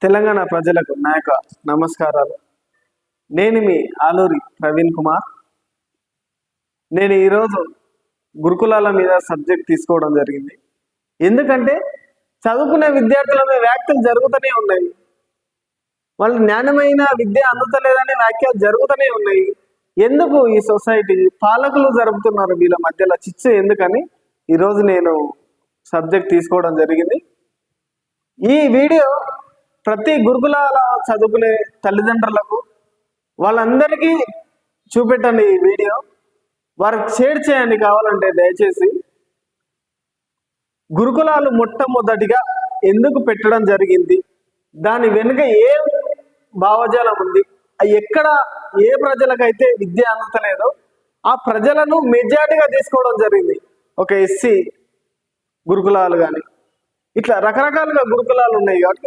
తెలంగాణ ప్రజలకు నాయక నమస్కారాలు. నేను మీ ఆలూరి ప్రవీణ్ కుమార్. నేను ఈరోజు గురుకులాల మీద సబ్జెక్ట్ తీసుకోవడం జరిగింది. ఎందుకంటే చదువుకునే విద్యార్థుల మీద వ్యాఖ్యలు జరుగుతూనే ఉన్నాయి. వాళ్ళు జ్ఞానమైన విద్య అందుతలేదనే వ్యాఖ్యలు జరుగుతూనే ఉన్నాయి. ఎందుకు ఈ సొసైటీ పాలకులు జరుపుతున్నారు వీళ్ళ మధ్యలో చిచ్చు ఎందుకని ఈరోజు నేను సబ్జెక్ట్ తీసుకోవడం జరిగింది. ఈ వీడియో ప్రతి గురుకులాల చదువుకునే తల్లిదండ్రులకు వాళ్ళందరికీ చూపెట్టండి. ఈ వీడియో వారికి షేర్ చేయండి. కావాలంటే దయచేసి గురుకులాలు మొట్టమొదటిగా ఎందుకు పెట్టడం జరిగింది, దాని వెనుక ఏ భావజాలం ఉంది, ఎక్కడ ఏ ప్రజలకైతే విద్య అందతలేదో ఆ ప్రజలను మెజారిటీగా తీసుకోవడం జరిగింది. ఒక ఎస్సీ గురుకులాలు కానీ ఇట్లా రకరకాలుగా గురుకులాలు ఉన్నాయి కాబట్టి